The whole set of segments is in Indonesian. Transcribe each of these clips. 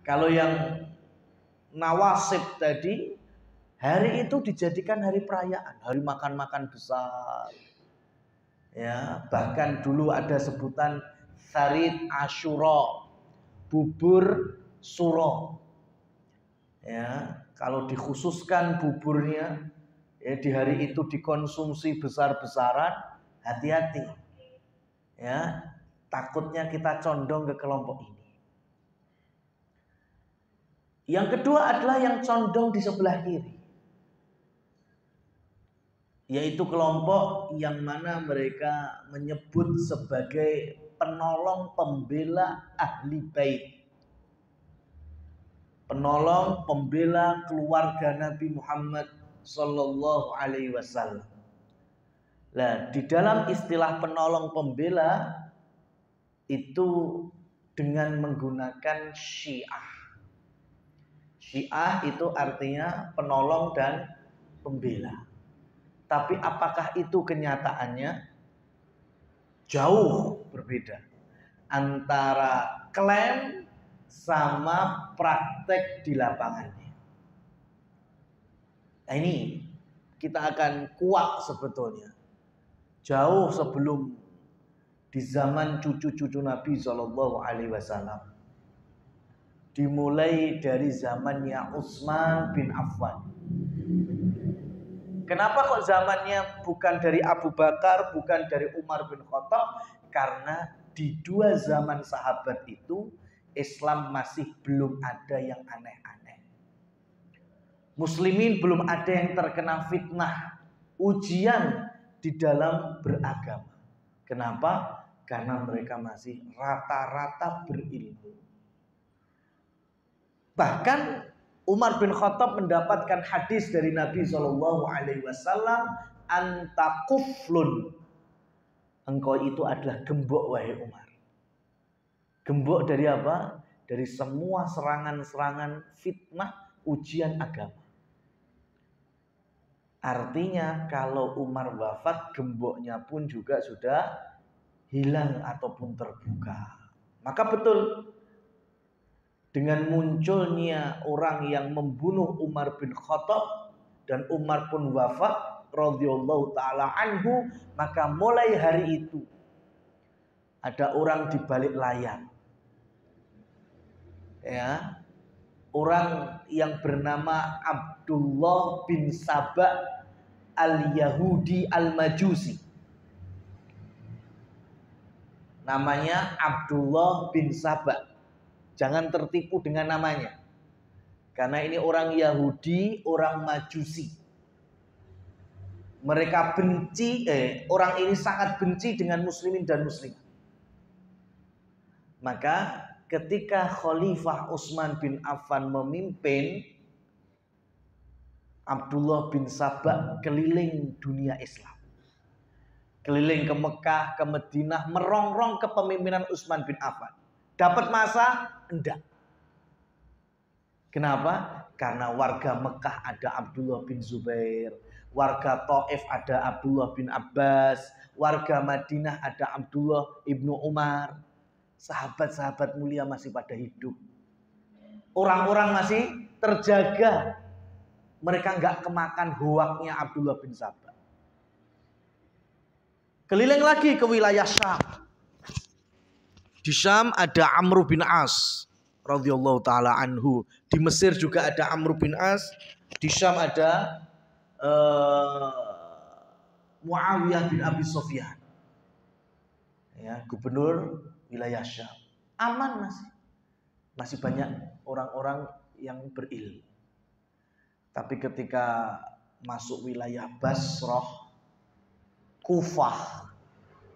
Kalau yang nawasib tadi, hari itu dijadikan hari perayaan, hari makan-makan besar. Ya, bahkan dulu ada sebutan Sarid Asyura, bubur suro. Ya, kalau dikhususkan buburnya ya di hari itu dikonsumsi besar-besaran, hati-hati. Ya, takutnya kita condong ke kelompok ini. Yang kedua adalah yang condong di sebelah kiri, yaitu kelompok yang mana mereka menyebut sebagai penolong pembela ahli bait, penolong pembela keluarga Nabi Muhammad Sallallahu Alaihi Wasallam. Nah, di dalam istilah penolong pembela itu dengan menggunakan Syiah. Syiah itu artinya penolong dan pembela. Tapi apakah itu kenyataannya? Jauh berbeda antara klaim sama praktek di lapangannya. Nah, ini kita akan kuak sebetulnya. Jauh sebelum di zaman cucu-cucu Nabi Shallallahu Alaihi Wasallam. Dimulai dari zamannya Utsman bin Affan. Kenapa kok zamannya bukan dari Abu Bakar, bukan dari Umar bin Khattab? Karena di dua zaman sahabat itu Islam masih belum ada yang aneh-aneh. Muslimin belum ada yang terkena fitnah, ujian di dalam beragama. Kenapa? Karena mereka masih rata-rata berilmu. Bahkan Umar bin Khattab mendapatkan hadis dari Nabi Shallallahu Alaihi Wasallam, anta kuflun, engkau itu adalah gembok wahai Umar. Gembok dari apa? Dari semua serangan-serangan fitnah ujian agama. Artinya kalau Umar wafat, gemboknya pun juga sudah hilang ataupun terbuka. Maka betul, dengan munculnya orang yang membunuh Umar bin Khattab dan Umar pun wafat radhiyallahu taala anhu, maka mulai hari itu ada orang di balik layar. Ya, orang yang bernama Abdullah bin Saba al-Yahudi al-Majusi. Namanya Abdullah bin Saba. Jangan tertipu dengan namanya. Karena ini orang Yahudi, orang Majusi. Mereka benci, orang ini sangat benci dengan muslimin dan muslimat. Maka ketika Khalifah Utsman bin Affan memimpin, Abdullah bin Saba keliling dunia Islam. Keliling ke Mekah, ke Madinah, merongrong kepemimpinan Utsman bin Affan. Dapat masa? Enggak. Kenapa? Karena warga Mekah ada Abdullah bin Zubair, warga Taif ada Abdullah bin Abbas, warga Madinah ada Abdullah ibnu Umar. Sahabat-sahabat mulia masih pada hidup. Orang-orang masih terjaga. Mereka enggak kemakan hoaknya Abdullah bin Saba. Keliling lagi ke wilayah Syam. Di Syam ada Amr bin As radhiyallahu taala anhu. Di Mesir juga ada Amr bin As. Di Syam ada Muawiyah bin Abi Sufyan. Ya, gubernur wilayah Syam. Aman masih. Masih banyak orang-orang yang berilmu. Tapi ketika masuk wilayah Basrah, Kufah,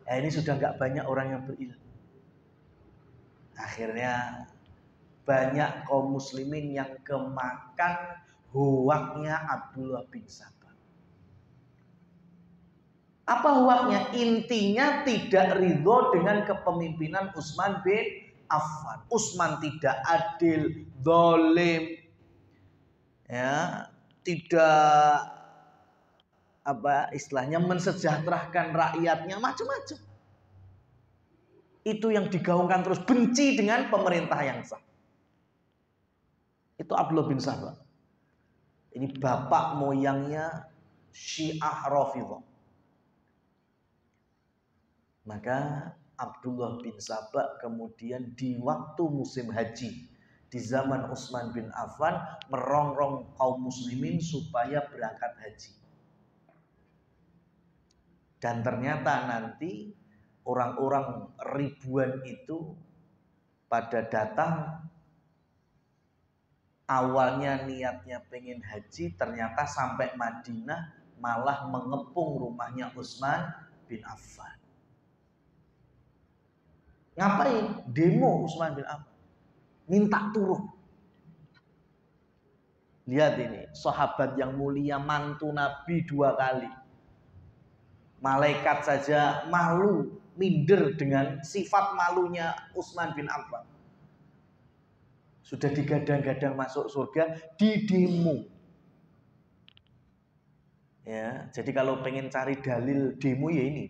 ini sudah nggak banyak orang yang berilmu. Akhirnya banyak kaum muslimin yang kemakan hoaknya Abdullah bin Saba. Apa hoaknya? Intinya tidak ridho dengan kepemimpinan Utsman bin Affan. Utsman tidak adil, zalim, ya, tidak istilahnya mensejahterakan rakyatnya, macam-macam. Itu yang digaungkan terus, benci dengan pemerintah yang sah. Itu Abdullah bin Sabah. Ini bapak moyangnya Syiah Rafidhah. Maka Abdullah bin Sabah kemudian di waktu musim haji di zaman Utsman bin Affan merongrong kaum muslimin supaya berangkat haji. Dan ternyata nanti orang-orang ribuan itu pada datang, awalnya niatnya pengen haji, ternyata sampai Madinah malah mengepung rumahnya Utsman bin Affan. Ngapain? Demo Utsman bin Affan. Minta turun. Lihat ini, sahabat yang mulia, mantu Nabi 2 kali. Malaikat saja malu, minder dengan sifat malunya Utsman bin Affan. Sudah digadang-gadang masuk surga, di demo. Ya, jadi kalau pengen cari dalil demo ya ini.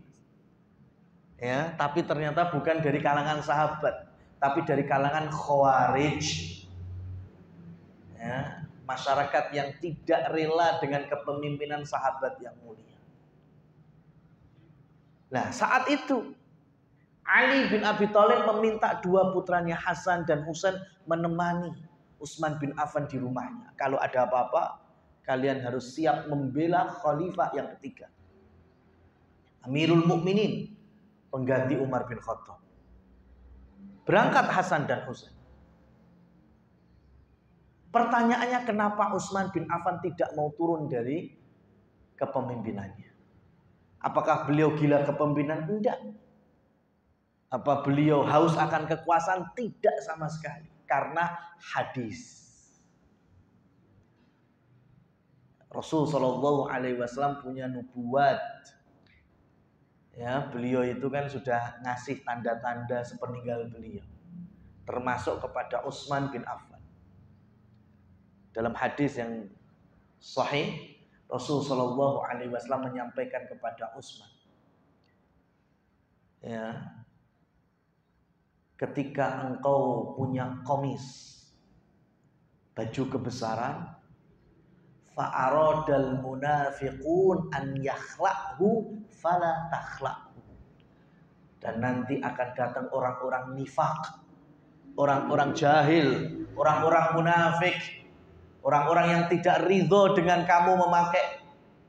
Ya, tapi ternyata bukan dari kalangan sahabat, tapi dari kalangan khawarij. Ya, masyarakat yang tidak rela dengan kepemimpinan sahabat yang mulia. Nah, saat itu Ali bin Abi Thalib meminta 2 putranya Hasan dan Husain menemani Utsman bin Affan di rumahnya. Kalau ada apa-apa, kalian harus siap membela khalifah yang ketiga, Amirul Mukminin, pengganti Umar bin Khattab. Berangkat Hasan dan Husain. Pertanyaannya, kenapa Utsman bin Affan tidak mau turun dari kepemimpinannya? Apakah beliau gila kepemimpinan? Enggak. Apa beliau haus akan kekuasaan? Tidak sama sekali. Karena hadis. Rasul Shallallahu Alaihi Wasallam punya nubuat. Ya, beliau itu kan sudah ngasih tanda-tanda sepeninggal beliau, termasuk kepada Utsman bin Affan. Dalam hadis yang sahih, Rasul Shallallahu Alaihi Wasallam menyampaikan kepada Utsman, ya, ketika engkau punya komis, baju kebesaran, fa'aradal munafiqun an yakhla'hu fala takhla'hu. Dan nanti akan datang orang-orang nifak, orang-orang jahil, orang-orang munafik, orang-orang yang tidak ridho dengan kamu memakai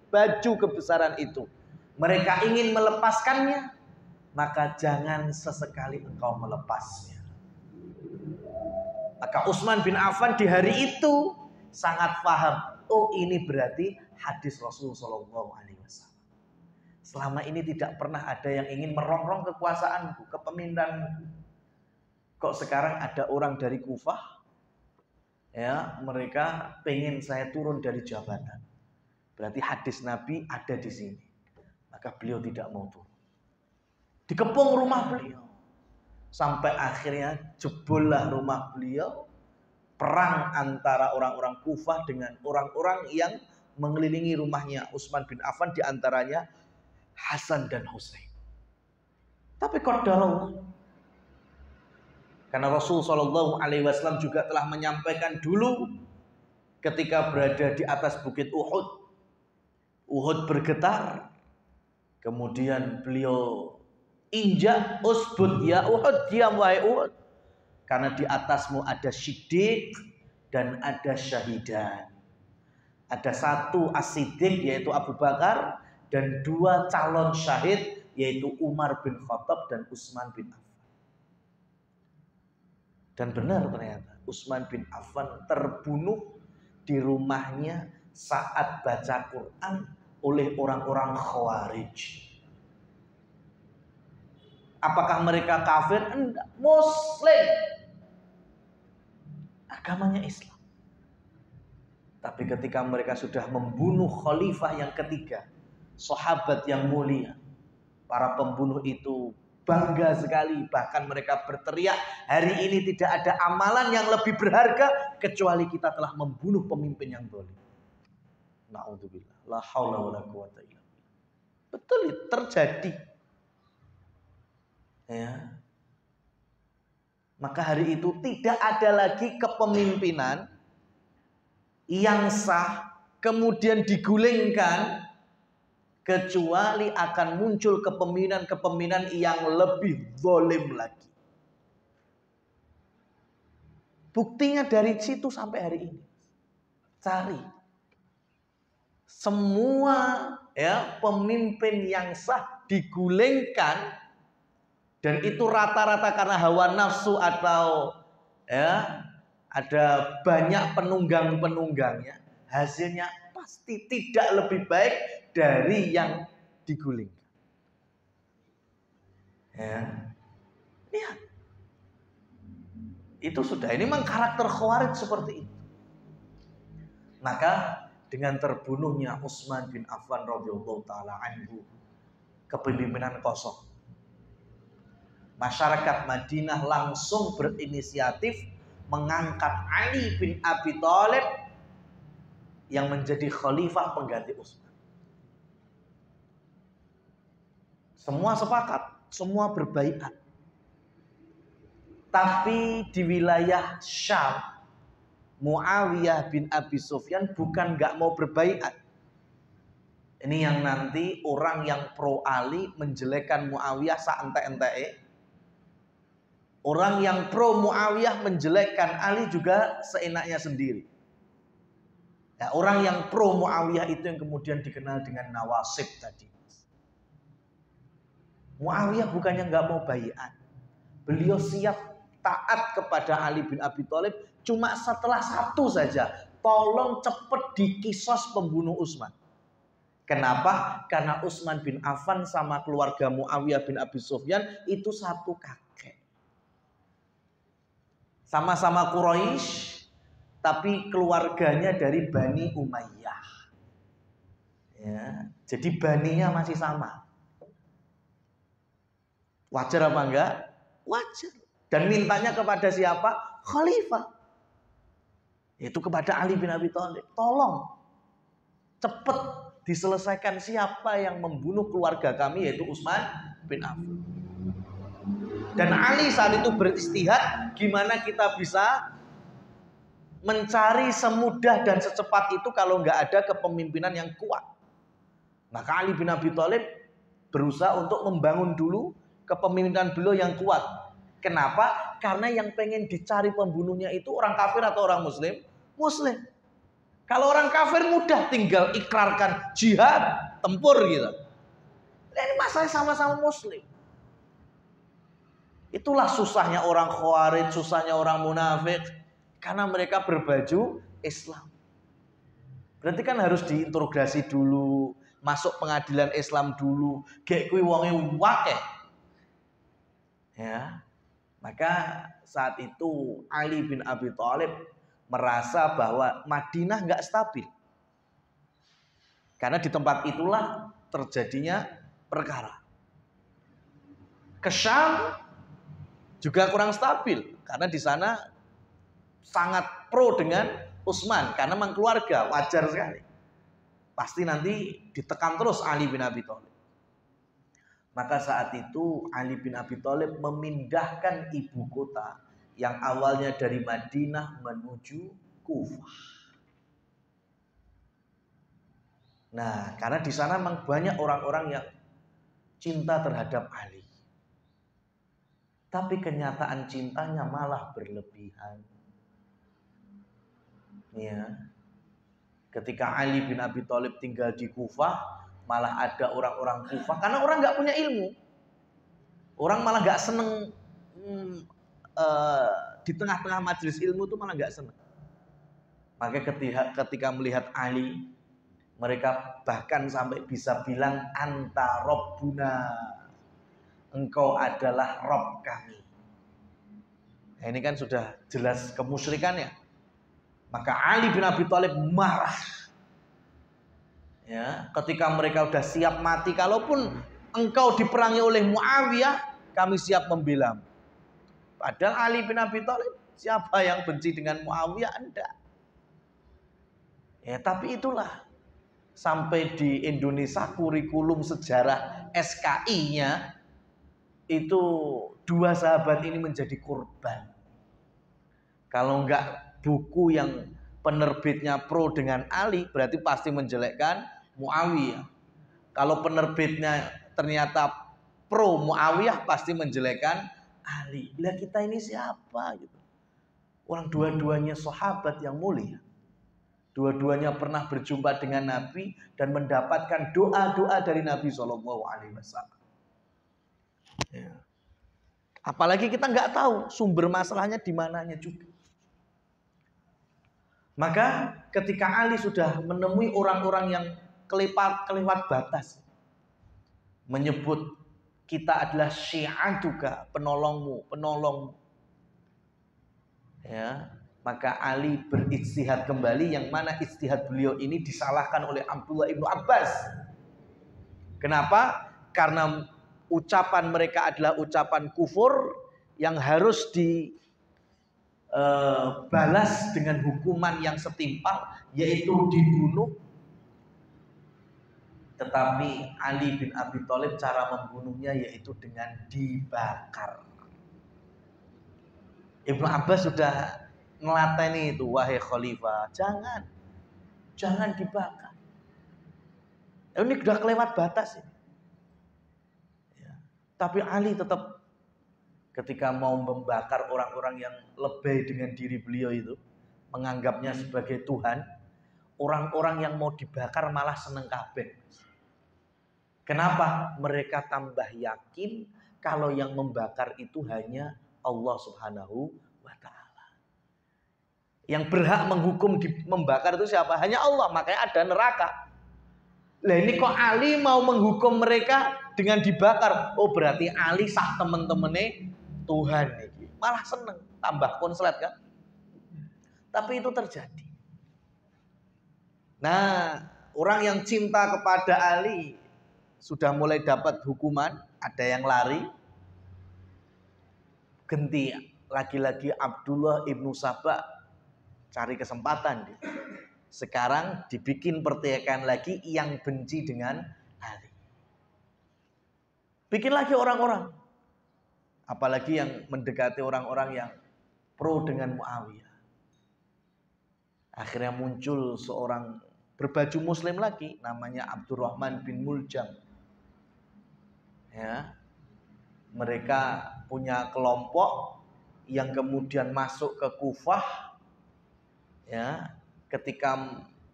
baju kebesaran itu. Mereka ingin melepaskannya, maka jangan sesekali engkau melepasnya. Maka Utsman bin Affan di hari itu sangat paham. Oh, ini berarti hadis Rasul Shallallahu Alaihi Wasallam. Selama ini tidak pernah ada yang ingin merongrong kekuasaanku, kepemimpinanku. Kok sekarang ada orang dari Kufah, ya, mereka pengen saya turun dari jabatan. Berarti hadis Nabi ada di sini. Maka beliau tidak mau turun. Dikepung rumah beliau. Sampai akhirnya jebollah rumah beliau. Perang antara orang-orang Kufah dengan orang-orang yang mengelilingi rumahnya Utsman bin Affan, di antaranya Hasan dan Husain. Tapi qadarullah, karena Rasul Shallallahu Alaihi Wasallam juga telah menyampaikan dulu ketika berada di atas bukit Uhud, Uhud bergetar, kemudian beliau injak, usbud ya Uhud, diam wahai Uhud, karena di atasmu ada Siddiq dan ada syahidan. Ada 1 as-Siddiq yaitu Abu Bakar, dan 2 calon syahid yaitu Umar bin Khattab dan Utsman bin Affan. Dan benar ternyata Utsman bin Affan terbunuh di rumahnya saat baca Quran oleh orang-orang Khawarij. Apakah mereka kafir? Enggak, Muslim. Agamanya Islam. Tapi ketika mereka sudah membunuh khalifah yang ketiga, sahabat yang mulia, para pembunuh itu bangga sekali. Bahkan mereka berteriak, hari ini tidak ada amalan yang lebih berharga kecuali kita telah membunuh pemimpin yang zalim. Na'udzubillah. La haula wala quwata illa billah. Betul, terjadi. Ya. Maka hari itu tidak ada lagi kepemimpinan yang sah kemudian digulingkan, kecuali akan muncul kepemimpinan yang lebih zalim lagi. Buktinya dari situ sampai hari ini. Cari semua pemimpin yang sah digulingkan, dan itu rata-rata karena hawa nafsu atau ada banyak penunggang-penunggangnya, hasilnya pasti tidak lebih baik dari yang digulingkan. Lihat, itu sudah, ini memang karakter Khawarij seperti itu. Maka dengan terbunuhnya Utsman bin Affan radhiyallahu taala anhu, kepemimpinan kosong, masyarakat Madinah langsung berinisiatif mengangkat Ali bin Abi Thalib yang menjadi khalifah pengganti Utsman. Semua sepakat, semua berbaiat. Tapi di wilayah Syam, Muawiyah bin Abi Sufyan bukan nggak mau berbaiat. Ini yang nanti orang yang pro Ali menjelekkan Muawiyah saentek-enteke. Orang yang pro Muawiyah menjelekkan Ali juga seenaknya sendiri. Ya, orang yang pro Muawiyah itu yang kemudian dikenal dengan Nawasib tadi. Muawiyah bukannya nggak mau baiat, beliau siap taat kepada Ali bin Abi Thalib, cuma setelah satu saja, tolong cepet dikisos pembunuh Utsman. Kenapa? Karena Utsman bin Affan sama keluarga Muawiyah bin Abi Sufyan itu satu kakek, sama-sama Quraisy, tapi keluarganya dari Bani Umayyah. Ya, jadi baninya masih sama. Wajar apa enggak? Wajar. Dan mintanya kepada siapa? Khalifah. Itu kepada Ali bin Abi Thalib. Tolong cepat diselesaikan siapa yang membunuh keluarga kami, yaitu Utsman bin Affan. Dan Ali saat itu beristihad, gimana kita bisa mencari semudah dan secepat itu kalau nggak ada kepemimpinan yang kuat. Maka Ali bin Abi Thalib berusaha untuk membangun dulu kepemimpinan beliau yang kuat. Kenapa? Karena yang pengen dicari pembunuhnya itu orang kafir atau orang muslim? Muslim. Kalau orang kafir mudah, tinggal ikrarkan jihad, tempur gitu. Dan ini masalahnya sama-sama muslim. Itulah susahnya orang Khawarij, susahnya orang munafik, karena mereka berbaju Islam. Berarti kan harus diinterogasi dulu, masuk pengadilan Islam dulu, gek kuwi wonge wakeh. Ya, maka saat itu Ali bin Abi Thalib merasa bahwa Madinah nggak stabil, karena di tempat itulah terjadinya perkara. Ke Syam juga kurang stabil, karena di sana sangat pro dengan Utsman, karena memang keluarga, wajar sekali. Pasti nanti ditekan terus Ali bin Abi Thalib. Maka saat itu Ali bin Abi Thalib memindahkan ibu kota yang awalnya dari Madinah menuju Kufah. Nah, karena di sana memang banyak orang-orang yang cinta terhadap Ali. Tapi kenyataan cintanya malah berlebihan. Ya. Ketika Ali bin Abi Thalib tinggal di Kufah, malah ada orang-orang Kufah, karena orang nggak punya ilmu, orang malah nggak seneng di tengah-tengah majelis ilmu itu malah nggak seneng. Maka ketika melihat Ali, mereka bahkan sampai bisa bilang anta Rabbuna, engkau adalah Rabb kami. Nah, ini kan sudah jelas kemusyrikannya. Maka Ali bin Abi Thalib marah. Ya, ketika mereka sudah siap mati, kalaupun engkau diperangi oleh Muawiyah, kami siap membela. Padahal Ali bin Abi Thalib, siapa yang benci dengan Muawiyah? Enggak. Ya, tapi itulah, sampai di Indonesia kurikulum sejarah SKI-nya itu dua sahabat ini menjadi korban. Kalau enggak buku yang penerbitnya pro dengan Ali, berarti pasti menjelekkan Muawiyah. Kalau penerbitnya ternyata pro Muawiyah, pasti menjelekkan Ali. Bila kita ini siapa gitu? Orang dua-duanya sahabat yang mulia. Dua-duanya pernah berjumpa dengan Nabi dan mendapatkan doa-doa dari Nabi Shallallahu Alaihi Wasallam. Ya. Apalagi kita nggak tahu sumber masalahnya di mananya juga. Maka ketika Ali sudah menemui orang-orang yang kelewat batas, menyebut kita adalah syi'atuka, penolongmu. Ya, maka Ali berijtihad kembali, yang mana ijtihad beliau ini disalahkan oleh Abdullah ibnu Abbas. Kenapa? Karena ucapan mereka adalah ucapan kufur yang harus dibalas dengan hukuman yang setimpal, yaitu dibunuh. Tetapi Ali bin Abi Thalib cara membunuhnya yaitu dengan dibakar. Ibnu Abbas sudah melateni itu, wahai khalifah, jangan dibakar. Ini sudah kelewat batas ini. Ya. Tapi Ali tetap ketika mau membakar orang-orang yang lebay dengan diri beliau itu, menganggapnya sebagai Tuhan, orang-orang yang mau dibakar malah seneng kabeh. Kenapa? Mereka tambah yakin kalau yang membakar itu hanya Allah Subhanahu wa ta'ala. Yang berhak menghukum membakar itu siapa? Hanya Allah, makanya ada neraka. Lah ini kok Ali mau menghukum mereka dengan dibakar? Oh berarti Ali sak temen-temene Tuhan ini. Malah seneng, tambah konslet kan? Tapi itu terjadi. Nah, orang yang cinta kepada Ali sudah mulai dapat hukuman, ada yang lari. Ganti lagi-lagi Abdullah ibnu Sabah cari kesempatan dia. Sekarang dibikin pertikaian lagi yang benci dengan Ali. Bikin lagi orang-orang. Apalagi yang mendekati orang-orang yang pro dengan Muawiyah. Akhirnya muncul seorang berbaju muslim lagi, namanya Abdurrahman bin Muljam. Ya. Mereka punya kelompok yang kemudian masuk ke Kufah. Ya, ketika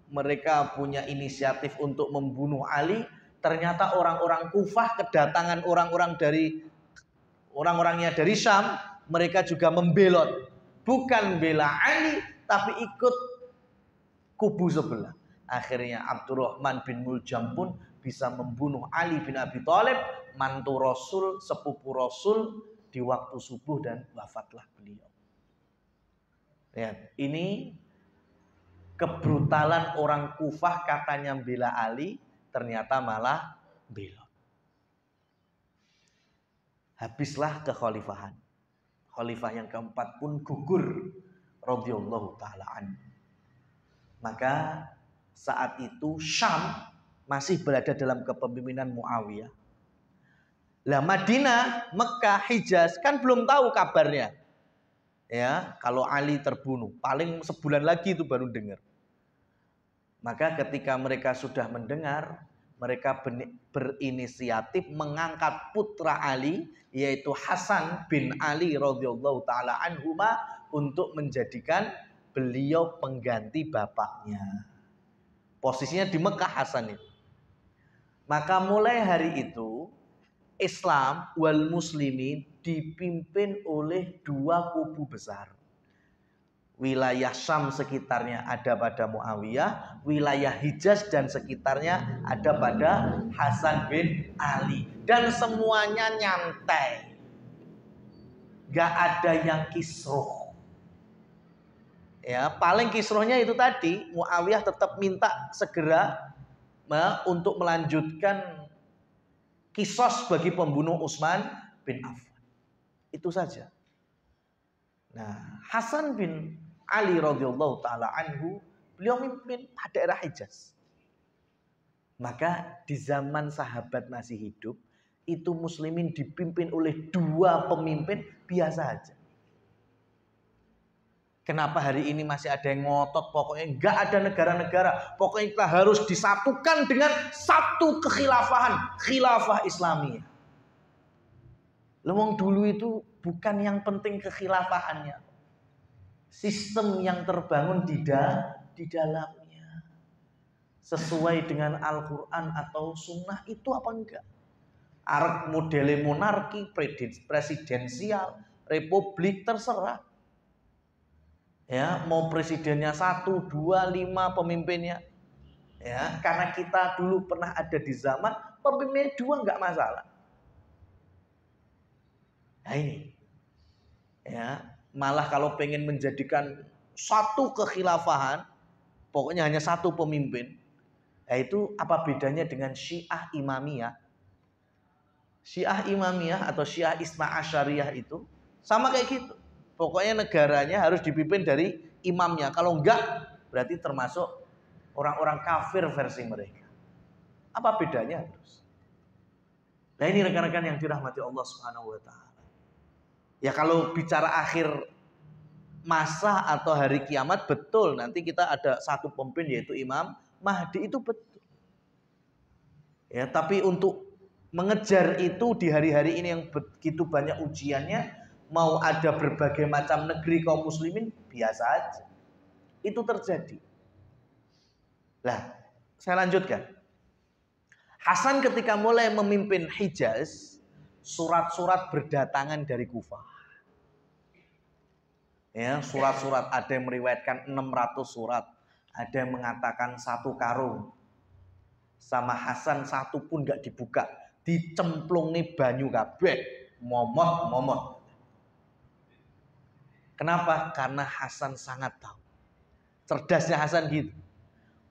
mereka punya inisiatif untuk membunuh Ali, ternyata orang-orang Kufah kedatangan orang-orangnya dari Syam, mereka juga membelot, bukan bela Ali tapi ikut kubu sebelah. Akhirnya Abdurrahman bin Muljam pun bisa membunuh Ali bin Abi Thalib, mantu Rasul, sepupu Rasul, di waktu subuh, dan wafatlah beliau. Lihat, ini kebrutalan orang Kufah, katanya bela Ali, ternyata malah belot. Habislah kekhalifahan. Khalifah yang keempat pun gugur radhiyallahu taala anhu. Maka saat itu Syam masih berada dalam kepemimpinan Muawiyah. Lah Madinah, Mekah, Hijaz kan belum tahu kabarnya. Ya, kalau Ali terbunuh, paling sebulan lagi itu baru dengar. Maka ketika mereka sudah mendengar, mereka berinisiatif mengangkat putra Ali, yaitu Hasan bin Ali radhiyallahu taala anhuma, untuk menjadikan beliau pengganti bapaknya. Posisinya di Mekah Hasan itu. Maka mulai hari itu Islam wal muslimin dipimpin oleh dua kubu besar. Wilayah Syam sekitarnya ada pada Muawiyah, wilayah Hijaz dan sekitarnya ada pada Hasan bin Ali. Dan semuanya nyantai. Gak ada yang kisruh. Ya, paling kisruhnya itu tadi, Muawiyah tetap minta segera untuk melanjutkan kisos bagi pembunuh Utsman bin Affan. Itu saja. Nah, Hasan bin Ali radhiyallahu taala anhu, beliau memimpin daerah Hijaz. Maka di zaman sahabat masih hidup, itu muslimin dipimpin oleh dua pemimpin biasa aja. Kenapa hari ini masih ada yang ngotot? Pokoknya nggak ada negara-negara. Pokoknya kita harus disatukan dengan satu kekhilafahan, khilafah Islamiyah. Lewong dulu itu bukan yang penting kekhilafahannya, sistem yang terbangun di dalamnya sesuai dengan Al-Quran atau Sunnah itu apa enggak? Arek modele monarki, presidensial, republik terserah. Ya, mau presidennya 1, 2, 5 pemimpinnya. Ya, karena kita dulu pernah ada di zaman pemimpinnya 2 enggak masalah. Nah ini. Ya, malah kalau pengen menjadikan satu kekhilafahan, pokoknya hanya satu pemimpin. Yaitu apa bedanya dengan Syiah Imamiyah? Syiah Imamiyah atau Syiah Isna Asyariyah itu sama kayak gitu. Pokoknya negaranya harus dipimpin dari imamnya. Kalau enggak, berarti termasuk orang-orang kafir versi mereka. Apa bedanya terus? Nah ini rekan-rekan yang dirahmati Allah Subhanahu wa Ta'ala. Ya kalau bicara akhir masa atau hari kiamat, betul. Nanti kita ada satu pemimpin yaitu Imam Mahdi, itu betul. Ya, tapi untuk mengejar itu di hari-hari ini yang begitu banyak ujiannya, mau ada berbagai macam negeri kaum muslimin, biasa aja. Itu terjadi. Nah, saya lanjutkan. Hasan ketika mulai memimpin Hijaz, surat-surat berdatangan dari Kufah. Ya, surat-surat, ada yang meriwayatkan 600 surat, ada yang mengatakan 1 karung. Sama Hasan 1 pun gak dibuka, dicemplung nih banyu kabeh, momot. Kenapa? Karena Hasan sangat tahu. Cerdasnya Hasan gitu.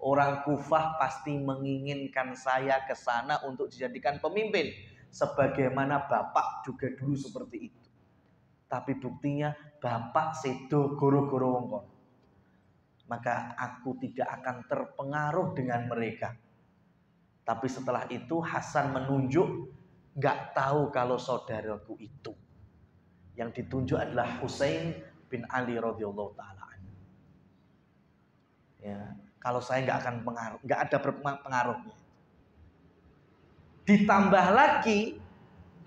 Orang Kufah pasti menginginkan saya ke sana untuk dijadikan pemimpin. Sebagaimana bapak juga dulu seperti itu. Tapi buktinya bapak sedo goro-goro wong kono. Maka aku tidak akan terpengaruh dengan mereka. Tapi setelah itu Hasan menunjuk, gak tahu kalau saudaraku itu. Yang ditunjuk adalah Husain bin Ali radhiyallahu taala. Ya, kalau saya nggak akan pengaruh, nggak ada pengaruhnya. Ditambah lagi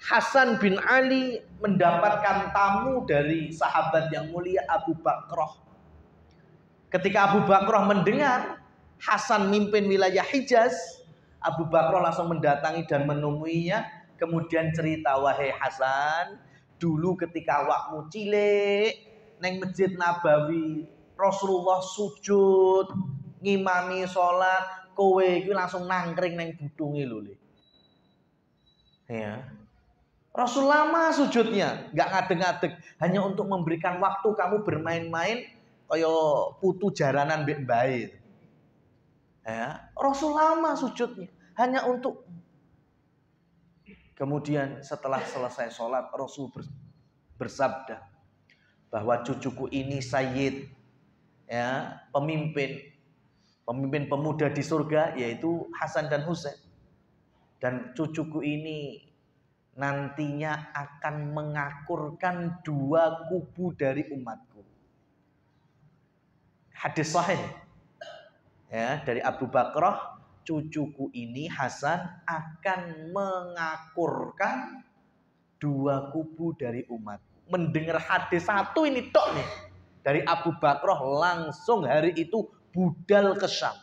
Hasan bin Ali mendapatkan tamu dari sahabat yang mulia Abu Bakrah. Ketika Abu Bakrah mendengar Hasan mimpin wilayah Hijaz, Abu Bakrah langsung mendatangi dan menemuinya. Kemudian cerita, wahai Hasan, dulu ketika awakmu cilik neng Masjid Nabawi, Rasulullah sujud ngimami sholat, kowe iki langsung nangkring neng budunge lho. Ya. Rasul lama sujudnya, nggak ngadeg-ngadeg, hanya untuk memberikan waktu kamu bermain-main kaya putu jaranan mbek mbae. Ya, Rasul lama sujudnya, hanya untuk. Kemudian setelah selesai sholat, Rasul bersabda bahwa cucuku ini sayyid, ya, pemimpin pemuda di surga, yaitu Hasan dan Husain. Dan cucuku ini nantinya akan mengakurkan 2 kubu dari umatku. Hadis sahih, ya, dari Abu Bakrah, cucuku ini Hasan akan mengakurkan 2 kubu dari umatku. Mendengar hadis 1 ini tok nih dari Abu Bakrah, langsung hari itu budal ke Syam.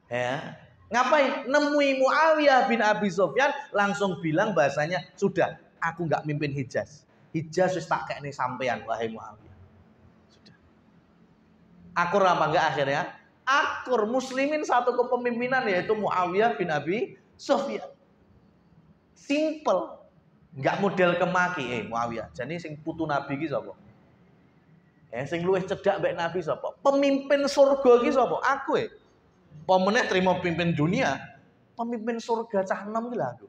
Ya, ngapain? Nemui Muawiyah bin Abi Sufyan, langsung bilang bahasanya, sudah, aku nggak mimpin Hijaz. Hijaz wis tak kekne sampean, wahai Muawiyah. Sudah. Akur apa enggak akhirnya? Akur, muslimin satu kepemimpinan, yaitu Muawiyah bin Abi Sufyan. Simple. Enggak model kemaki, Muawiyah. Jadi sing putu Nabi ki sapa? Sing luwih cedhak mbek Nabi sapa? Pemimpin surga ki sapa? Aku pemenang terima pimpin dunia, pemimpin surga cah 6 ki aku.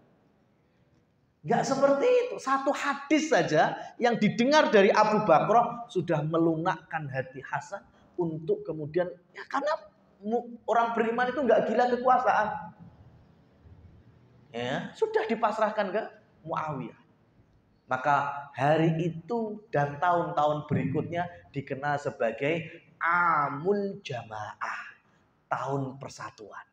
Enggak seperti itu. Satu hadis saja yang didengar dari Abu Bakrah sudah melunakkan hati Hasan untuk kemudian, ya karena orang beriman itu enggak gila kekuasaan. Ya, sudah dipasrahkan ke Muawiyah. Maka hari itu dan tahun-tahun berikutnya dikenal sebagai Amul Jamaah, tahun persatuan.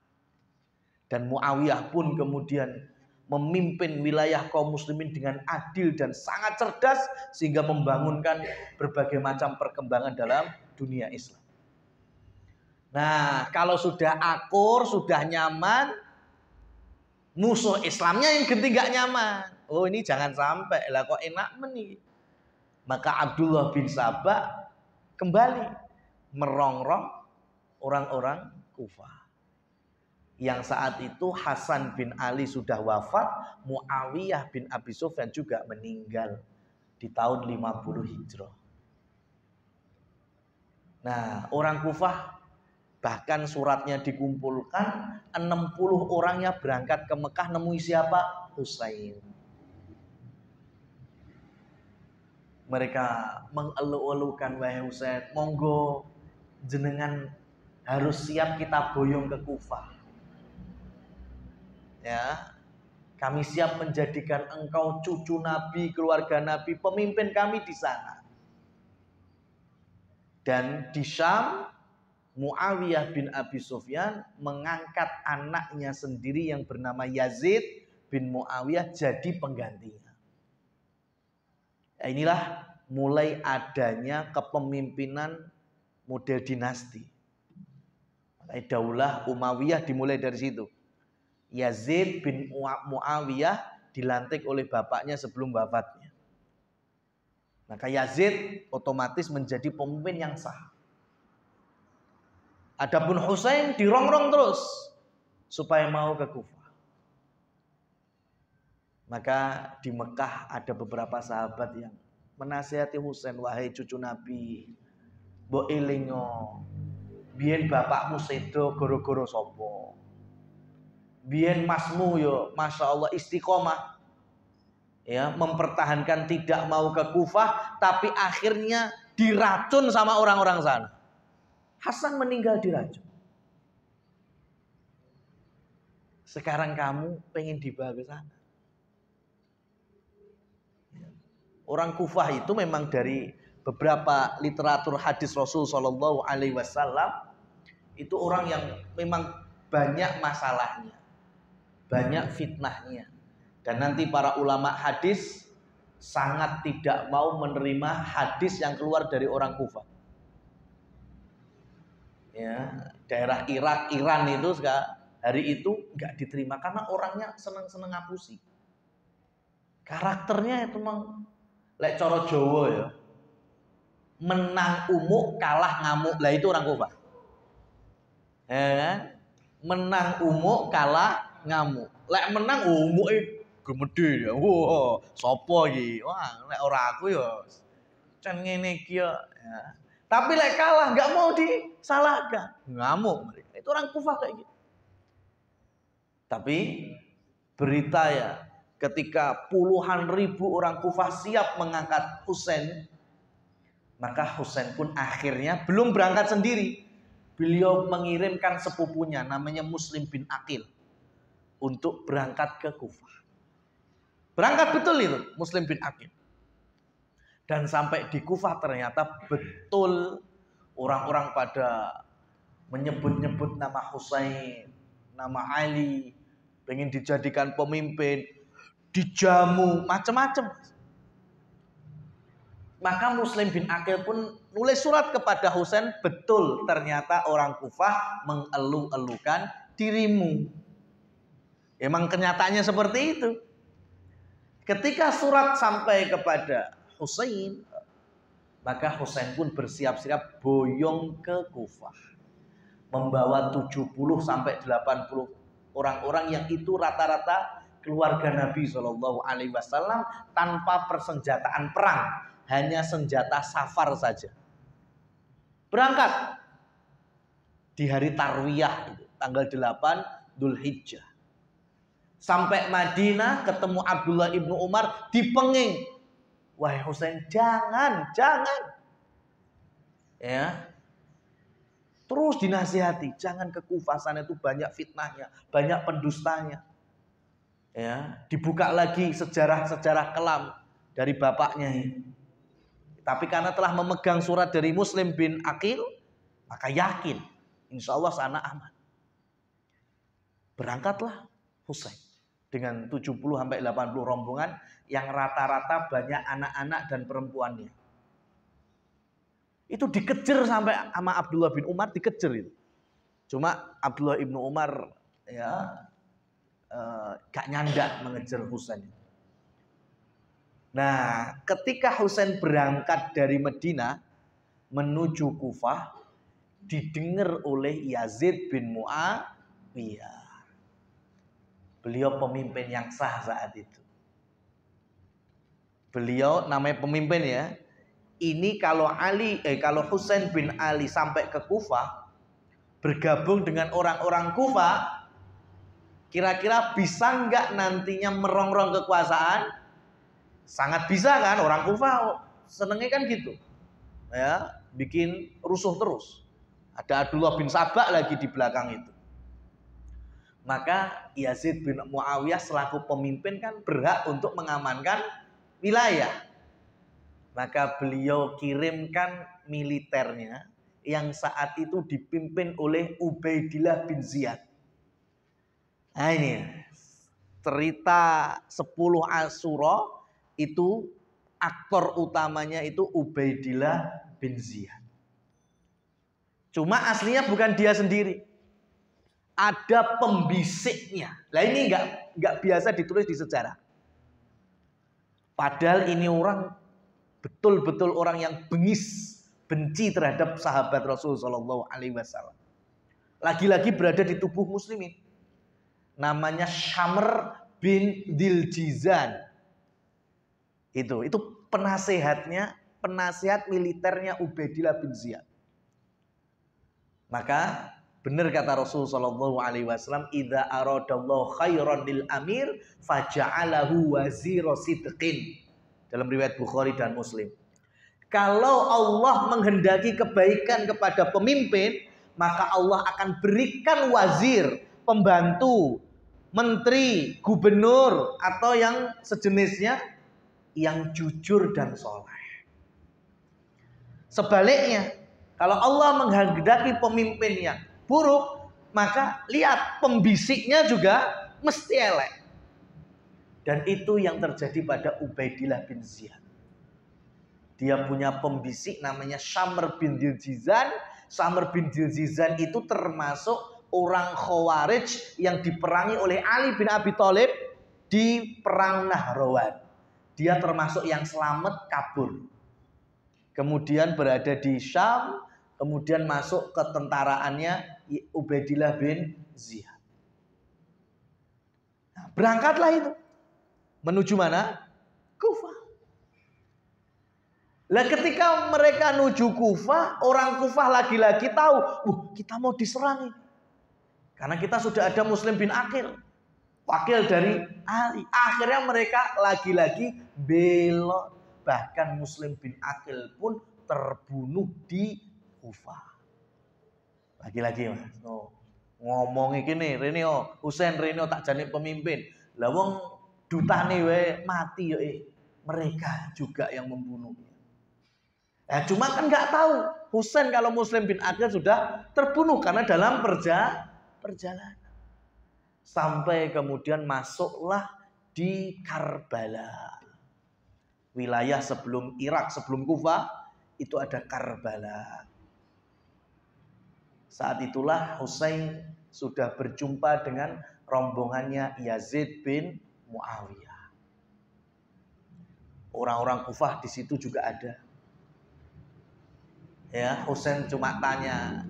Dan Muawiyah pun kemudian memimpin wilayah kaum muslimin dengan adil dan sangat cerdas sehingga membangunkan berbagai macam perkembangan dalam dunia Islam. Nah, kalau sudah akur, sudah nyaman, musuh Islamnya yang genting gak nyaman. Oh, ini jangan sampai lah, kok enak meni. Maka Abdullah bin Sabah kembali merongrong orang-orang Kufah. Yang saat itu Hasan bin Ali sudah wafat, Muawiyah bin Abi Sufyan juga meninggal di tahun 50 Hijrah. Nah, orang Kufah bahkan suratnya dikumpulkan, 60 orangnya berangkat ke Mekah nemui siapa? Husain. Mereka mengeluh-elukan, wahai Husain, monggo jenengan harus siap kita boyong ke Kufah. Ya, kami siap menjadikan engkau cucu Nabi, keluarga Nabi, pemimpin kami di sana. Dan di Syam, Muawiyah bin Abi Sufyan mengangkat anaknya sendiri yang bernama Yazid bin Muawiyah jadi penggantinya. Inilah mulai adanya kepemimpinan model dinasti. Daulah Umayyah dimulai dari situ. Yazid bin Muawiyah dilantik oleh bapaknya sebelum wafatnya. Maka Yazid otomatis menjadi pemimpin yang sah. Adapun Husain dirongrong terus supaya mau ke Kufah. Maka di Mekah ada beberapa sahabat yang menasihati Husain, wahai cucu Nabi, mbok elingo, biyen bapakmu sedo goro-goro sapa? Biyen masmu yo Masya Allah istiqomah, ya, mempertahankan tidak mau ke Kufah, tapi akhirnya diracun sama orang-orang sana. Hasan meninggal diracun. Sekarang kamu pengen dibawa ke sana. Orang Kufah itu memang dari beberapa literatur hadis Rasul Shallallahu Alaihi Wasallam itu orang yang memang banyak masalahnya, banyak fitnahnya, dan nanti para ulama hadis sangat tidak mau menerima hadis yang keluar dari orang Kufah. Ya, daerah Irak, Iran itu hari itu nggak diterima karena orangnya seneng-seneng ngapusi. Karakternya itu memang lek coro Jawa ya, menang umuk kalah ngamuk. Lah itu orang Kufah. Ya, menang umuk kalah ngamuk. Lek menang umuke gemede ya. Wah, sapa iki? Wah, lek ora aku ya cen ngene iki ya. Tapi lek kalah enggak mau disalahkan, ngamuk mereka. Itu orang Kufah kayak gitu. Tapi berita ya, ketika puluhan ribu orang Kufah siap mengangkat Husain, maka Husain pun akhirnya belum berangkat sendiri. Beliau mengirimkan sepupunya namanya Muslim bin Aqil untuk berangkat ke Kufah. Berangkat betul itu Muslim bin Aqil. Dan sampai di Kufah ternyata betul orang-orang pada menyebut-nyebut nama Husain, nama Ali, pengen dijadikan pemimpin, dijamu, macam-macam. Maka Muslim bin Aqil pun nulis surat kepada Husain, betul ternyata orang Kufah mengeluh-elukan dirimu. Emang kenyataannya seperti itu. Ketika surat sampai kepada Husain, maka Husain pun bersiap-siap boyong ke Kufah, membawa 70 sampai 80 orang-orang yang itu rata-rata keluarga Nabi Shallallahu Alaihi Wasallam tanpa persenjataan perang, hanya senjata safar saja. Berangkat di hari Tarwiyah itu, tanggal 8 Dzulhijjah. Sampai Madinah ketemu Abdullah ibnu Umar, dipenging. Wahai Husain, jangan. Ya. Terus dinasihati, jangan ke Kufah, sana itu banyak fitnahnya, banyak pendustanya. Ya, dibuka lagi sejarah-sejarah kelam dari bapaknya. Tapi karena telah memegang surat dari Muslim bin Aqil, maka yakin insya Allah sana aman. Berangkatlah Husain dengan 70-80 rombongan yang rata-rata banyak anak-anak dan perempuannya. Itu dikejar sampai sama Abdullah bin Umar, dikejar itu. Cuma Abdullah bin Umar ya gak nyandak mengejar Husain. Nah, ketika Husain berangkat dari Madinah menuju Kufah, didengar oleh Yazid bin Muawiyah. Beliau pemimpin yang sah saat itu. Beliau namanya pemimpin ya. Ini kalau Husain bin Ali sampai ke Kufah, bergabung dengan orang-orang Kufah, kira-kira bisa nggak nantinya merongrong kekuasaan? Sangat bisa kan, orang Kufah senengnya kan gitu. Ya, bikin rusuh terus. Ada Abdullah bin Sabah lagi di belakang itu. Maka Yazid bin Muawiyah selaku pemimpin kan berhak untuk mengamankan wilayah. Maka beliau kirimkan militernya yang saat itu dipimpin oleh Ubaidillah bin Ziyad. Nah ini cerita 10 Asyura itu aktor utamanya itu Ubaidillah bin Ziyad. Cuma aslinya bukan dia sendiri. Ada pembisiknya. Lah ini nggak biasa ditulis di sejarah. Padahal ini orang betul-betul orang yang bengis, benci terhadap sahabat Rasul Shallallahu Alaihi Wasallam. Lagi-lagi berada di tubuh muslimin. Namanya Syamr bin Diljizan. Itu penasehat militernya Ubaidillah bin Ziyad. Maka benar kata Rasul sallallahu alaihi wasallam, "Idza aradallahu khairan lil amir faja'alahu wazira sidqin." Dalam riwayat Bukhari dan Muslim. Kalau Allah menghendaki kebaikan kepada pemimpin, maka Allah akan berikan wazir, pembantu, menteri, gubernur atau yang sejenisnya yang jujur dan soleh. Sebaliknya, kalau Allah menghendaki pemimpin yang buruk, maka lihat pembisiknya juga mesti elek. Dan itu yang terjadi pada Ubaidillah bin Ziyad. Dia punya pembisik namanya Syamr bin Diljizan. Syamr bin Diljizan itu termasuk orang Khawarij yang diperangi oleh Ali bin Abi Thalib di perang Nahrawan. Dia termasuk yang selamat kabur. Kemudian berada di Syam, kemudian masuk ke tentaraannya Ubaidillah bin Ziyad. Nah, berangkatlah itu. Menuju mana? Kufah. Lah ketika mereka menuju Kufah, orang Kufah lagi-lagi tahu, kita mau diserang. Karena kita sudah ada Muslim bin Aqil, wakil dari Ali. Akhirnya mereka lagi-lagi belot. Bahkan Muslim bin Aqil pun terbunuh di Kufah. Lagi-lagi Mas. Ngomong gini, Renio, Husain Renio tak jadi pemimpin. Lah wong dutane wae mati yo. Mereka juga yang membunuhnya. Ya cuma kan nggak tahu Husain kalau Muslim bin Aqil sudah terbunuh karena dalam perjalanan. Sampai kemudian masuklah di Karbala. Wilayah sebelum Irak, sebelum Kufah itu ada Karbala. Saat itulah Husain sudah berjumpa dengan rombongannya Yazid bin Muawiyah. Orang-orang Kufah di situ juga ada. Ya, Husain cuma tanya,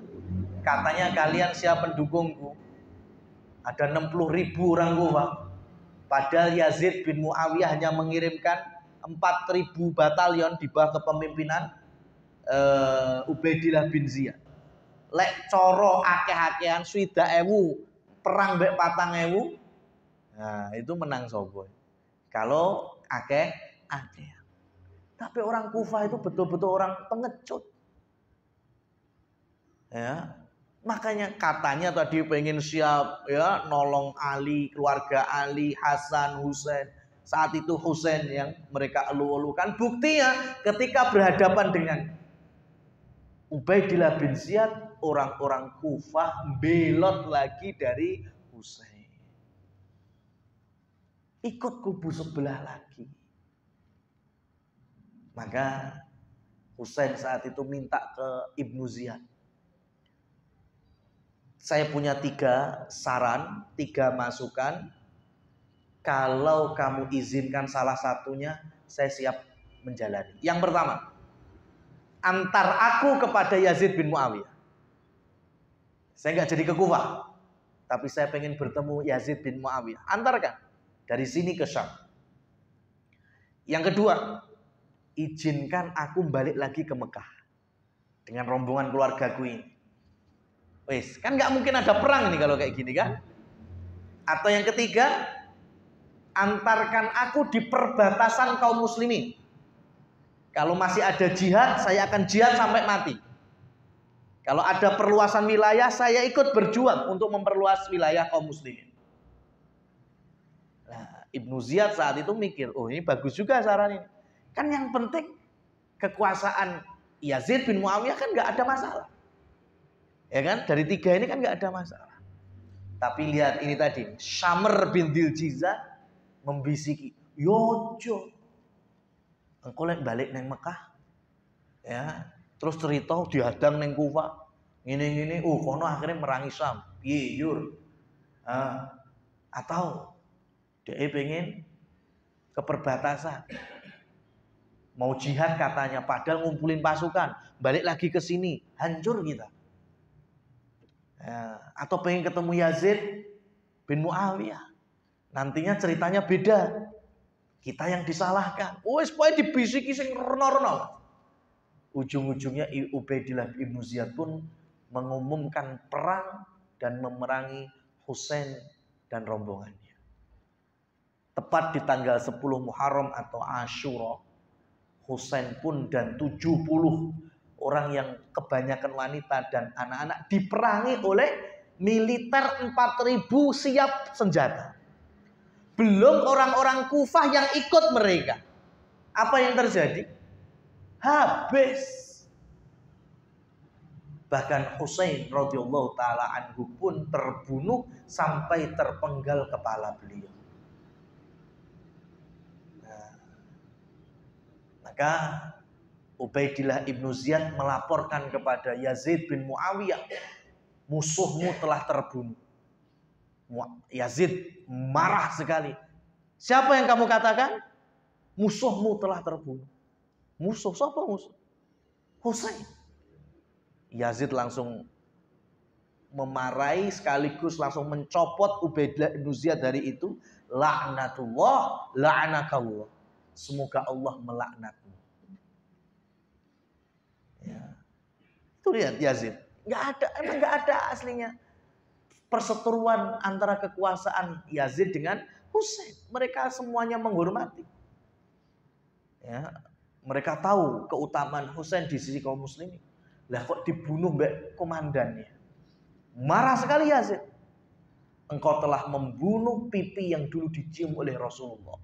katanya kalian siapa pendukungku? Ada 60.000 orang Kufah. Padahal Yazid bin Muawiyah hanya mengirimkan 4.000 batalion di bawah kepemimpinan Ubaidillah bin Ziyad. Lek coro akeh-akehan 60.000 perang mbek 4.000. Nah, itu menang sobo. Kalau akeh-akeh. Tapi orang Kufah itu betul-betul orang pengecut. Ya. Makanya katanya tadi pengen siap ya nolong Ali, keluarga Ali, Hasan, Husain. saat itu Husain yang mereka elu-elukan. Buktinya ketika berhadapan dengan Ubaidillah bin Ziyad, orang-orang Kufah belot lagi dari Husain. Ikut kubu sebelah lagi. Maka Husain saat itu minta ke Ibnu Ziyad. Saya punya 3 saran, 3 masukan. Kalau kamu izinkan salah satunya, saya siap menjalani. Yang pertama, antar aku kepada Yazid bin Muawiyah. Saya nggak jadi ke Kufah, tapi saya pengen bertemu Yazid bin Muawiyah. Antarkan dari sini ke Syam. Yang kedua, izinkan aku balik lagi ke Mekah dengan rombongan keluargaku ini. Wes, kan nggak mungkin ada perang nih kalau kayak gini kan? Atau yang ketiga, antarkan aku di perbatasan kaum muslimin. Kalau masih ada jihad, saya akan jihad sampai mati. Kalau ada perluasan wilayah, saya ikut berjuang untuk memperluas wilayah kaum muslimin. Nah, Ibnu Ziyad saat itu mikir, oh ini bagus juga saran ini. Kan yang penting kekuasaan Yazid bin Muawiyah kan nggak ada masalah. Ya kan? Dari 3 ini kan nggak ada masalah. Tapi lihat ini tadi, Syamr bin Diljizah membisiki, yojo, engkau lek balik neng Mekah, ya, terus cerita dihadang neng Kufah, gini, kono akhirnya merangi Syam, yur, atau dia pengen ke perbatasan, mau jihad katanya, padahal ngumpulin pasukan, balik lagi ke sini, hancur kita. Ya, atau pengen ketemu Yazid bin Muawiyah, nantinya ceritanya beda, kita yang disalahkan. Wes pokoke dibisiki sing reno-reno. Ujung-ujungnya Ubaidillah bin Ziyad pun mengumumkan perang dan memerangi Husain dan rombongannya. Tepat di tanggal 10 Muharram atau Asyura, Husain pun dan 70 orang yang kebanyakan wanita dan anak-anak diperangi oleh militer 4.000 siap senjata. Belum orang-orang Kufah yang ikut mereka. Apa yang terjadi? Habis. Bahkan Husain radhiyallahu taala anhu pun terbunuh sampai terpenggal kepala beliau. Nah, maka Ubaidillah ibnu Ziyad melaporkan kepada Yazid bin Muawiyah, musuhmu telah terbunuh. Yazid marah sekali. Siapa yang kamu katakan? Musuhmu telah terbunuh. Musuh, siapa musuh? Husain. Yazid langsung memarahi sekaligus langsung mencopot Ubaidillah ibnu Ziyad dari itu. Laknatullah, la'anakallah. Semoga Allah melaknatmu. Ya. Itu lihat Yazid. Emang nggak ada aslinya perseteruan antara kekuasaan Yazid dengan Husain. Mereka semuanya menghormati. Ya, mereka tahu keutamaan Husain di sisi kaum muslimin. Lah kok dibunuh mbak komandannya? Marah sekali Yazid. Engkau telah membunuh pipi yang dulu dicium oleh Rasulullah.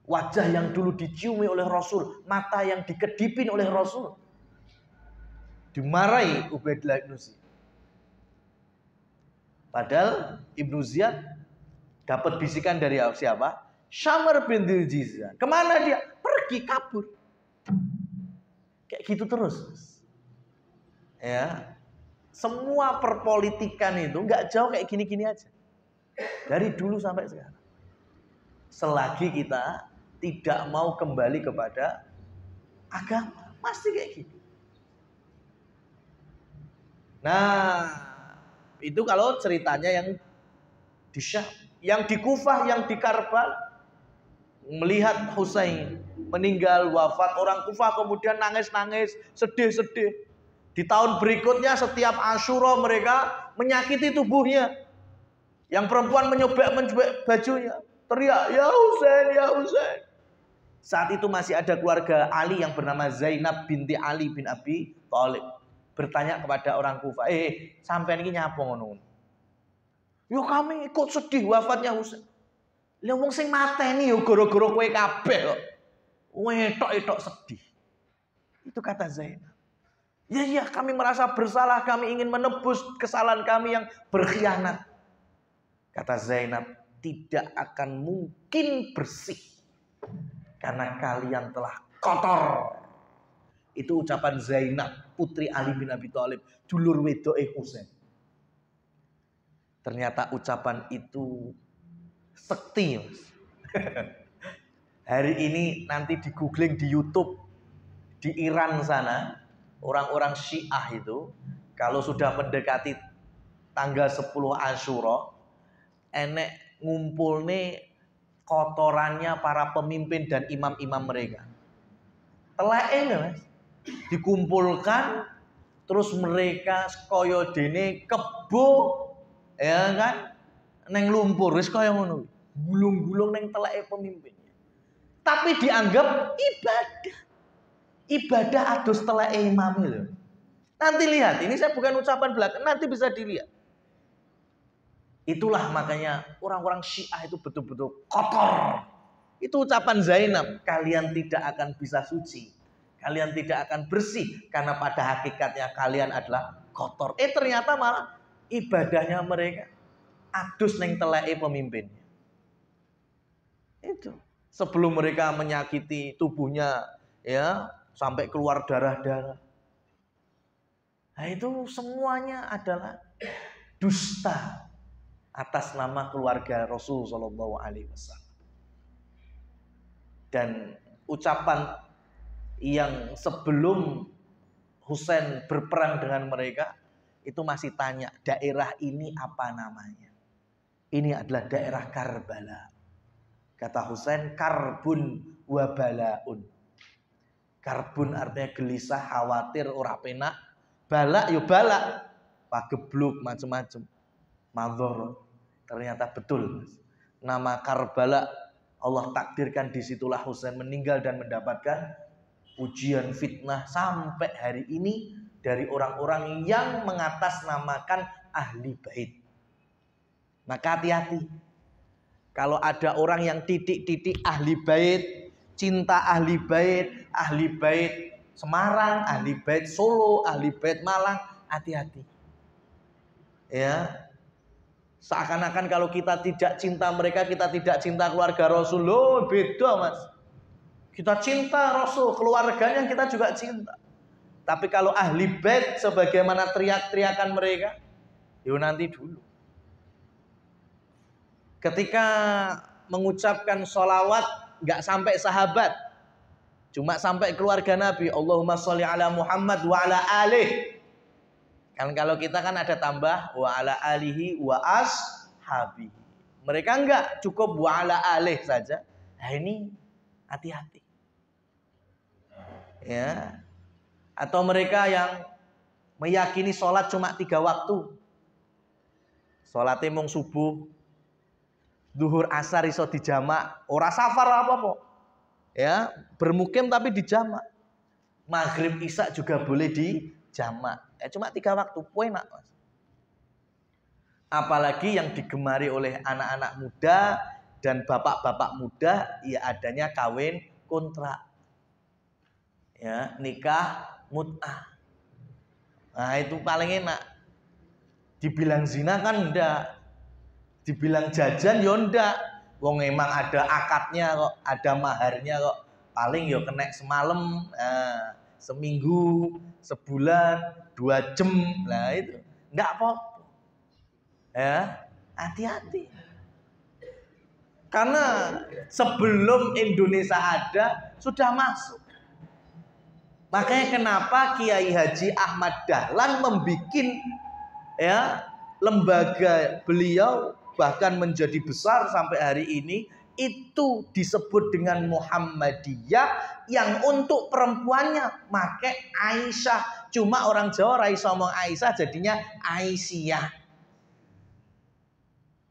Wajah yang dulu diciumi oleh Rasul, mata yang dikedipin oleh Rasul. Dimarahi Ubaidillah ibnu Ziyad. Padahal Ibnu Ziyad dapat bisikan dari siapa? Syamr bin Diljizah. Kemana dia? Pergi, kabur. Kayak gitu terus. Ya, semua perpolitikan itu nggak jauh kayak gini-gini aja. Dari dulu sampai sekarang. Selagi kita tidak mau kembali kepada agama, pasti kayak gitu. Nah, itu kalau ceritanya yang di Syam, yang di Kufah, yang di Karbala, melihat Husain meninggal wafat, orang Kufah kemudian nangis-nangis, sedih-sedih. Di tahun berikutnya setiap Asyura mereka menyakiti tubuhnya. Yang perempuan menyobek bajunya, teriak, "Ya Husain, ya Husain." Saat itu masih ada keluarga Ali yang bernama Zainab binti Ali bin Abi Thalib. Bertanya kepada orang Kufah, sampean ini nyapa ngono? Yo kami ikut sedih wafatnya Husain. Lah wong sing mateni yo gara-gara kowe kabeh kok. Wetok-etok sedih. Itu kata Zainab. Ya, kami merasa bersalah, kami ingin menebus kesalahan kami yang berkhianat. Kata Zainab, tidak akan mungkin bersih karena kalian telah kotor. Itu ucapan Zainab, putri Ali bin Abi Thalib, dulur wedoke Husain. Ternyata ucapan itu sekti, Mas. Hari ini nanti di googling di YouTube, di Iran sana, orang-orang Syiah itu kalau sudah mendekati tanggal 10 Asyura, enek ngumpul nih kotorannya para pemimpin dan imam-imam mereka. Teleke, Mas, dikumpulkan, terus mereka kaya dene kebo, ya kan, neng lumpur, wis kaya ngono. Gulung-gulung neng teleke pemimpin. Tapi dianggap ibadah. Ibadah adus teleke imam itu. Nanti lihat, ini saya bukan ucapan belaka, nanti bisa dilihat. Itulah makanya orang-orang Syiah itu betul-betul kotor. Itu ucapan Zainab, kalian tidak akan bisa suci. Kalian tidak akan bersih karena pada hakikatnya kalian adalah kotor. Ternyata malah ibadahnya mereka adus neng teleke pemimpinnya. Itu. Sebelum mereka menyakiti tubuhnya, ya, sampai keluar darah-darah. Nah, itu semuanya adalah dusta atas nama keluarga Rasul Shallallahu Alaihi Wasallam. Dan ucapan yang sebelum Husain berperang dengan mereka itu masih tanya, daerah ini apa namanya? Ini adalah daerah Karbala. Kata Husain, karbun wabalaun. Karbun artinya gelisah, khawatir, ora penak. Balak yo balak, pagebluk macam-macam. Madhor. Ternyata betul. Nama Karbala Allah takdirkan, disitulah Husain meninggal dan mendapatkan ujian fitnah sampai hari ini dari orang-orang yang mengatasnamakan ahli bait. Maka hati-hati. Kalau ada orang yang titik-titik ahli bait, cinta ahli bait Semarang, ahli bait Solo, ahli bait Malang, hati-hati. Ya. Seakan-akan kalau kita tidak cinta mereka, kita tidak cinta keluarga Rasul. Loh, beda, Mas. Kita cinta Rasul, keluarganya kita juga cinta. Tapi kalau ahli bait sebagaimana teriak-teriakan mereka, yuk nanti dulu. Ketika mengucapkan sholawat nggak sampai sahabat, cuma sampai keluarga Nabi. Allahumma sholli ala Muhammad wa ala alih. Kan kalau kita kan ada tambah wa ala alihi wa ashabihi. Mereka enggak, cukup wa ala alih saja. Nah ini hati-hati. Ya. Atau mereka yang meyakini sholat cuma 3 waktu. Sholatnya mung subuh, zuhur, asar iso dijamak, ora safar apa-apa. Ya, bermukim tapi dijamak. Maghrib, isya juga boleh dijamak. Cuma 3 waktu, enak, Mas. Apalagi yang digemari oleh anak-anak muda dan bapak-bapak muda, ya adanya kawin kontrak. Ya, nikah mut'ah. Nah, itu paling enak. Dibilang zina kan enggak. Dibilang jajan ya ndak. Wong emang ada akadnya kok, ada maharnya kok. Paling ya kena semalam, seminggu, sebulan, 2 jam. Lah itu ndak apa-apa. Ya, hati-hati. Karena sebelum Indonesia ada sudah masuk. Makanya kenapa Kiai Haji Ahmad Dahlan membuat lembaga beliau bahkan menjadi besar sampai hari ini, itu disebut dengan Muhammadiyah, yang untuk perempuannya make Aisyah. Cuma orang Jawa ra iso ngomong Aisyah, jadinya Aisyah.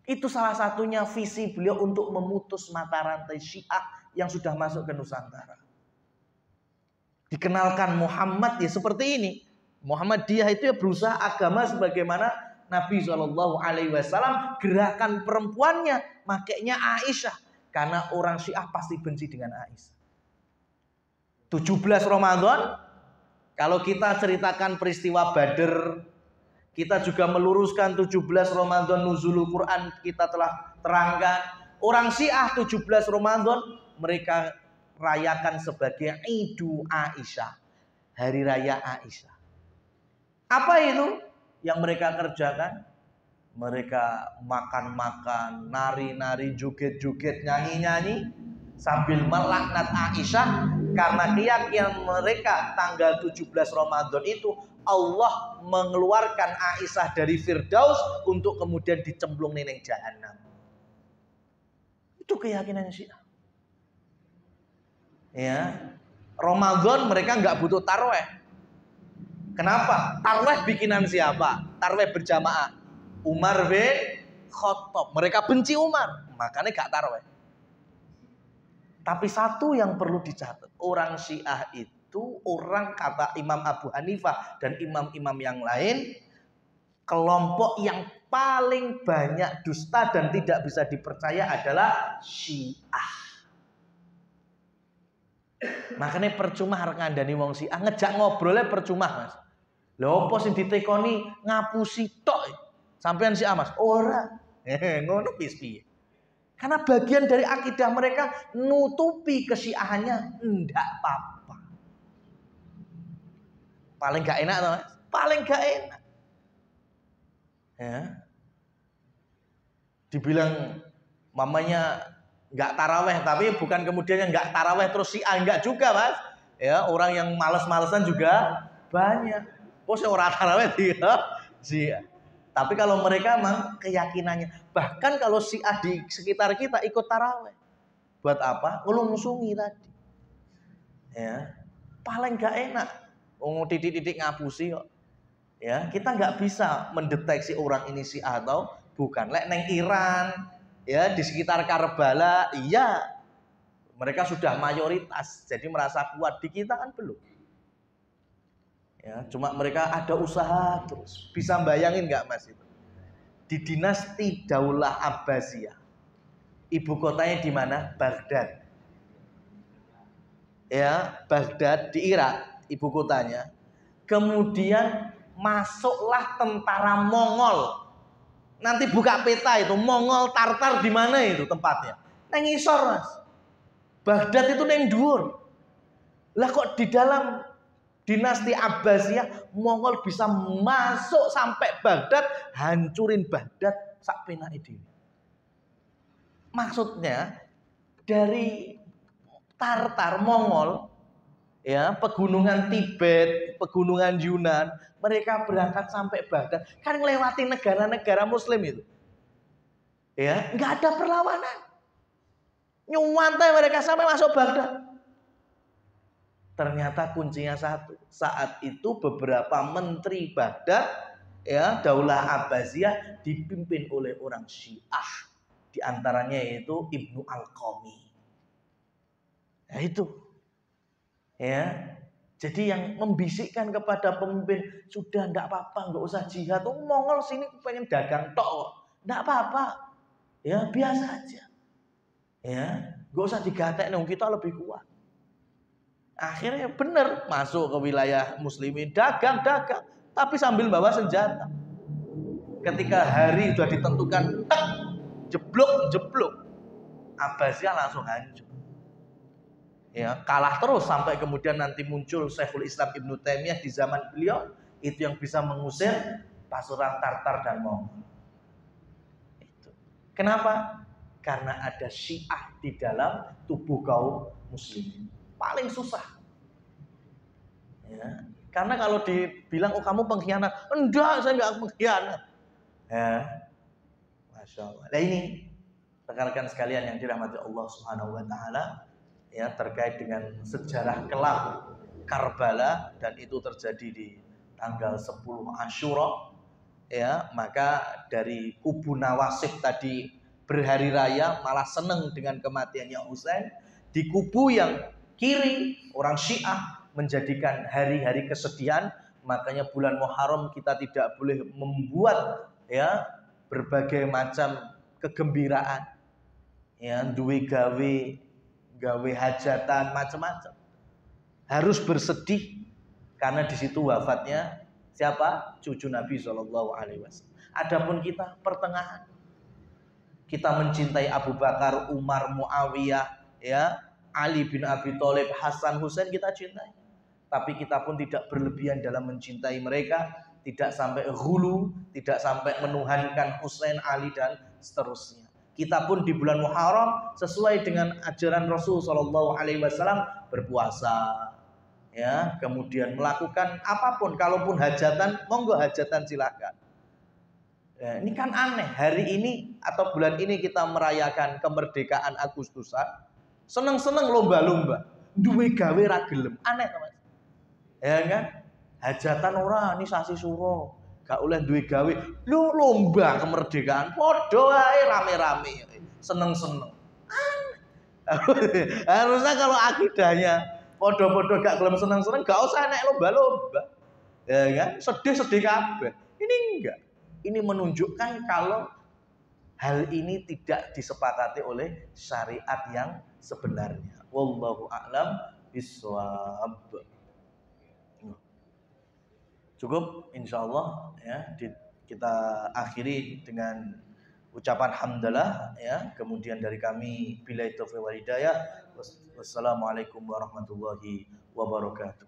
Itu salah satunya visi beliau untuk memutus mata rantai Syiah yang sudah masuk ke Nusantara. Dikenalkan Muhammad ya seperti ini. Muhammadiyah itu ya berusaha agama sebagaimana Nabi SAW gerakan perempuannya makainya Aisyah. Karena orang Syiah pasti benci dengan Aisyah. 17 Ramadan, kalau kita ceritakan peristiwa Badr, kita juga meluruskan 17 Ramadan nuzulul Quran, kita telah terangkan. Orang Syiah 17 Ramadan mereka rayakan sebagai Idu Aisyah, hari raya Aisyah. Apa itu yang mereka kerjakan? Mereka makan-makan, nari-nari, joget-joget, nyanyi-nyanyi sambil melaknat Aisyah karena keyakinan mereka tanggal 17 Ramadan itu Allah mengeluarkan Aisyah dari Firdaus untuk kemudian dicemplung neneng jahanam. Itu keyakinan Syiah. Ya, Ramadan mereka nggak butuh taraweh. Kenapa? Taraweh bikinan siapa? Taraweh berjamaah. Umar bin Khattab. Mereka benci Umar, makanya gak taraweh. Tapi satu yang perlu dicatat, orang Syiah itu orang kata Imam Abu Hanifah dan imam-imam yang lain, kelompok yang paling banyak dusta dan tidak bisa dipercaya adalah Syiah. Makanya percuma harus ngandani wong Syiah, ngejak ngobrolnya percuma, Mas. Lha opo sing ditekoni ngapusi tok? Sampean Syiah, Mas? Ora. Ngono piye? Karena bagian dari akidah mereka nutupi kesyiahannya ndak apa-apa. Paling gak enak toh, Mas? Paling gak enak. Ya. Dibilang mamanya nggak taraweh, tapi bukan kemudian yang nggak taraweh terus Syiah, enggak juga, Mas. Ya, orang yang males-malesan juga banyak. Kok ora taraweh dia Syiah. Tapi kalau mereka memang keyakinannya, bahkan kalau Syiah di sekitar kita ikut taraweh, buat apa? Ngelungsungi tadi. Ya, paling gak enak. Titik-titik ngapusi kok. Ya, kita nggak bisa mendeteksi orang ini Syiah atau bukan. Lek neng Iran, ya di sekitar Karbala, iya, mereka sudah mayoritas, jadi merasa kuat. Di kita kan belum. Ya, cuma mereka ada usaha terus. Bisa bayangin nggak, Mas itu? Di dinasti Daulah Abbasiyah, ibu kotanya di mana? Baghdad. Ya, Baghdad di Irak, ibu kotanya. Kemudian masuklah tentara Mongol. Nanti buka peta itu, Mongol Tartar di mana itu tempatnya? Neng isor, Mas. Baghdad itu neng dhuwur. Lah kok di dalam dinasti Abbasiyah Mongol bisa masuk sampai Baghdad, hancurin Baghdad sak penake dhewe. Maksudnya dari Tartar Mongol, ya, pegunungan Tibet, pegunungan Yunan, mereka berangkat sampai Baghdad, kan melewati negara-negara Muslim itu. Ya, nggak ada perlawanan. Nyuwantai mereka sampai masuk Baghdad. Ternyata kuncinya satu. Saat itu beberapa menteri Baghdad, ya, Daulah Abbasiyah dipimpin oleh orang Syiah. Di antaranya yaitu Ibnu Al-Qami. Nah itu. Ya. Jadi yang membisikkan kepada pemimpin, sudah enggak apa-apa, enggak usah jihad. Oh, Mongol sini pengen dagang tok. Enggak apa-apa. Ya, biasa aja. Ya, enggak usah digatek, kita lebih kuat. Akhirnya benar masuk ke wilayah muslimin, dagang, tapi sambil bawa senjata. Ketika hari sudah ditentukan, tak, jeblok, Abbasiyah langsung hancur. Ya, kalah terus sampai kemudian nanti muncul Syekhul Islam Ibnu Taimiyah di zaman beliau, itu yang bisa mengusir pasukan Tartar dan Mongol. Itu. Kenapa? Karena ada Syiah di dalam tubuh kaum muslimin. Paling susah. Ya. Karena kalau dibilang, oh kamu pengkhianat, enggak, saya enggak pengkhianat. Ya. Masya Allah. Nah ini rekan-rekan sekalian yang dirahmati Allah Subhanahu Wa Taala, ya, terkait dengan sejarah kelam Karbala, dan itu terjadi di tanggal 10 Asyura. Ya, maka dari kubu Nawasib tadi berhari raya malah seneng dengan kematiannya Husain. Di kubu yang kiri, orang Syiah menjadikan hari-hari kesedihan. Makanya bulan Muharram kita tidak boleh membuat ya berbagai macam kegembiraan, ya duwe gawe hajatan macam-macam. Harus bersedih karena di situ wafatnya siapa? Cucu Nabi Shallallahu Alaihi Wasallam. Adapun kita pertengahan, kita mencintai Abu Bakar, Umar, Muawiyah, ya Ali bin Abi Thalib, Hasan, Husain kita cintai. Tapi kita pun tidak berlebihan dalam mencintai mereka, tidak sampai hulu, tidak sampai menuhankan Husain, Ali dan seterusnya. Kita pun di bulan Muharram sesuai dengan ajaran Rasul Shallallahu Alaihi Wasallam berpuasa, ya kemudian melakukan apapun. Kalaupun hajatan, monggo hajatan silakan. Ya, ini kan aneh, hari ini atau bulan ini kita merayakan kemerdekaan Agustusan, seneng-seneng lomba-lomba, duwe gawe ra gelem, aneh Mas. Ya kan? Hajatan ora ini sasi suro, gak oleh duwe gawe, lu lomba kemerdekaan, padha wae rame-rame, seneng-seneng. Harusnya kalau akidahnya padha-padha gak gelem seneng-seneng, gak usah nek lomba-lomba. Ya kan? Sedih-sedih kabeh. Ini enggak. Ini menunjukkan kalau hal ini tidak disepakati oleh syariat yang sebenarnya. Wallahu a'lam bishawab. Cukup insyaallah ya, kita akhiri dengan ucapan hamdalah ya. Kemudian dari kami billahi taufiq wal hidayah. Wassalamualaikum warahmatullahi wabarakatuh.